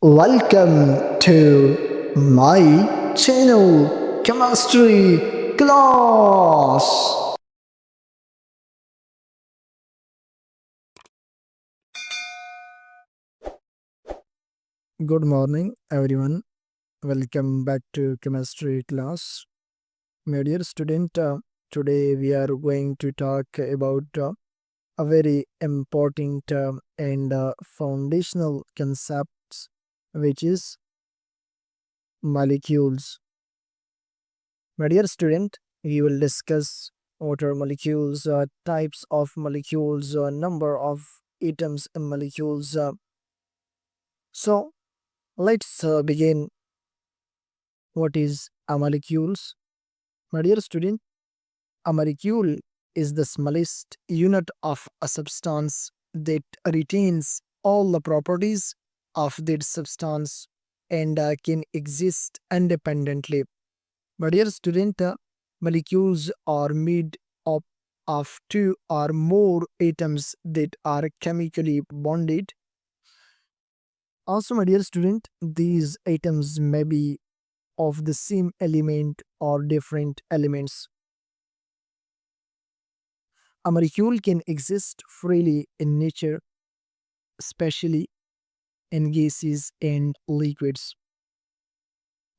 Welcome to my channel Chemistry Class. Good morning, everyone. Welcome back to Chemistry Class. My dear student, today we are going to talk about a very important and foundational concept, which is molecules. My dear student, we will discuss what are molecules, types of molecules, number of atoms in molecules. So let's begin. What is a molecules? My dear student, a molecule is the smallest unit of a substance that retains all the properties of that substance and can exist independently. My dear student, molecules are made up of two or more atoms that are chemically bonded. Also, my dear student, these atoms may be of the same element or different elements. A molecule can exist freely in nature, especially in gases and liquids.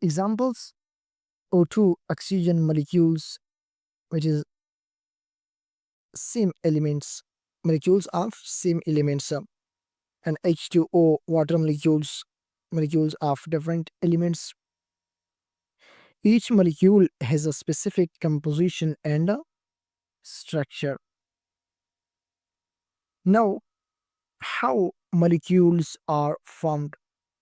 Examples: O2 oxygen molecules, which is same elements, molecules of same elements, and H2O water molecules, molecules of different elements. Each molecule has a specific composition and a structure. Now, how molecules are formed?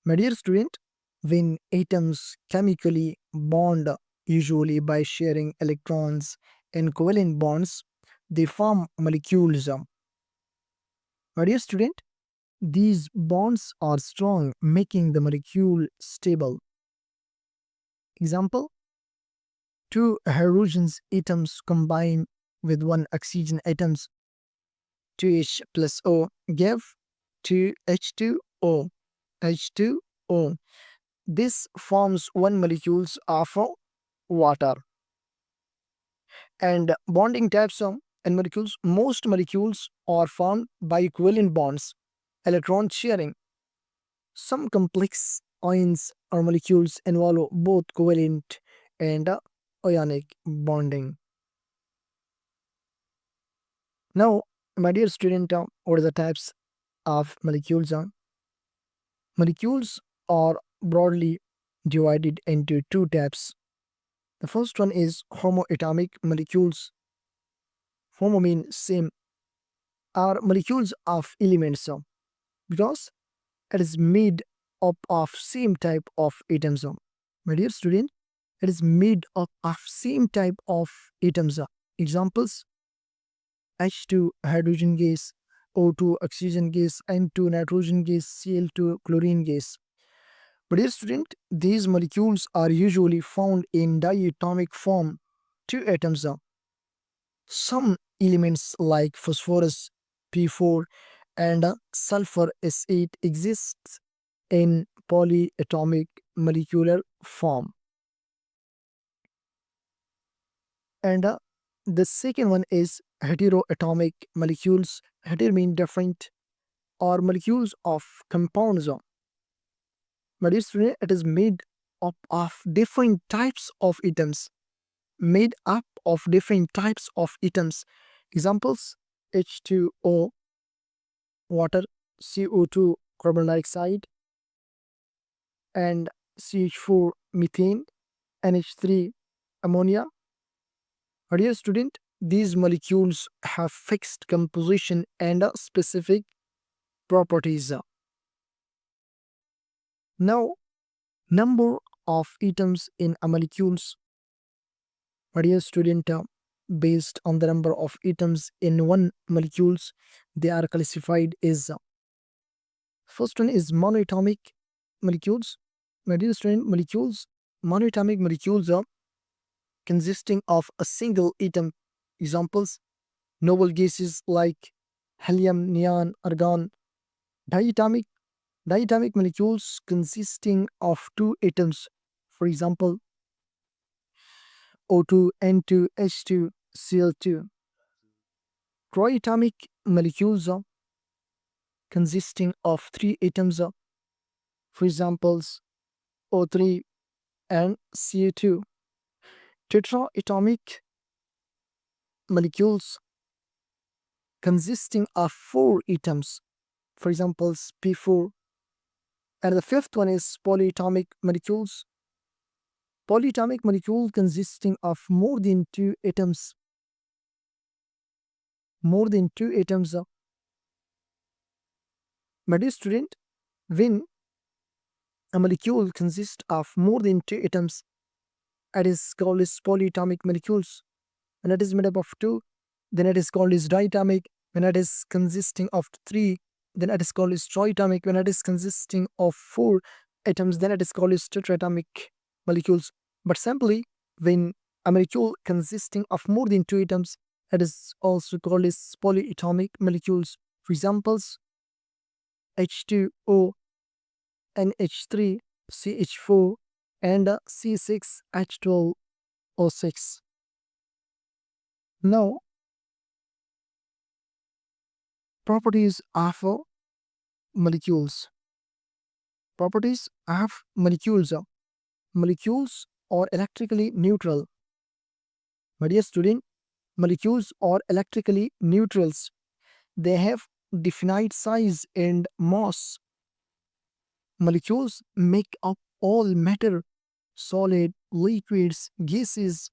My dear student, when atoms chemically bond, usually by sharing electrons in covalent bonds, they form molecules. My dear student, these bonds are strong, making the molecule stable. Example: two hydrogen atoms combine with one oxygen atoms, 2H plus O give 2H2O. H2O. This forms one molecules of water. And bonding types in molecules, most molecules are formed by covalent bonds, electron sharing. Some complex ions or molecules involve both covalent and ionic bonding. Now, my dear student, what are the types of molecules? Molecules are broadly divided into two types. The first one is homoatomic molecules. Homo means same, are molecules of elements because it is made up of same type of atoms. My dear student, it is made up of same type of atoms. Examples: H2 hydrogen gas, O2 oxygen gas, N2 nitrogen gas, Cl2 chlorine gas. But dear student, these molecules are usually found in diatomic form, two atoms. Some elements like phosphorus P4 and sulfur S8 exist in polyatomic molecular form. And the second one is heteroatomic molecules. Heter mean different, or molecules of compounds. But dear student, it is made up of different types of atoms. Made up of different types of atoms. Examples: H2O, water, CO2, carbon dioxide, and CH4, methane, NH3, ammonia. My dear student, these molecules have fixed composition and specific properties. Now, number of atoms in a molecules. My dear student, based on the number of atoms in one molecules, they are classified as first one is monoatomic molecules. My dear student, monoatomic molecules are consisting of a single atom. Examples: noble gases like helium, neon, argon. Diatomic Diatomic molecules consisting of two atoms, for example, O2, N2, H2, Cl2. Triatomic molecules consisting of three atoms, for examples, O3 and Ca2. Tetraatomic molecules consisting of four atoms, for examples, P4. And the fifth one is polyatomic molecules. Polyatomic molecule consisting of more than two atoms. More than two atoms. My dear student, when a molecule consists of more than two atoms, it is called as polyatomic molecules. When it is made up of two, then it is called as diatomic. When it is consisting of three, then it is called as triatomic. When it is consisting of four atoms, then it is called as tetratomic molecules. But simply, when a molecule consisting of more than two atoms, it is also called as polyatomic molecules. For examples, H2O, NH3, CH4, and C6H12O6. Now, properties of molecules. Properties of molecules. Molecules are electrically neutral. My dear student, molecules are electrically neutrals. They have definite size and mass. Molecules make up all matter, solid, liquids, gases.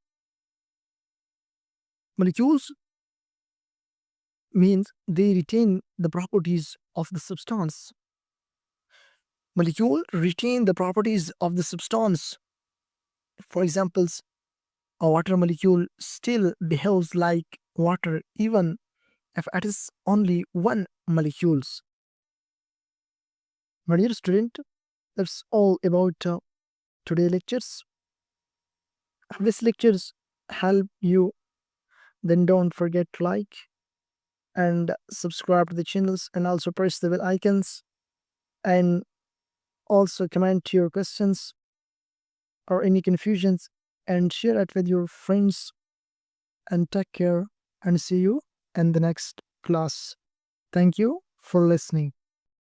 Molecules means they retain the properties of the substance. Molecule retain the properties of the substance. For examples, a water molecule still behaves like water even if it is only one molecules. My dear student, that's all about today lectures. If these lectures help you, then don't forget to like and subscribe to the channels and also press the bell icons and also comment your questions or any confusions and share it with your friends, and take care and see you in the next class. Thank you for listening.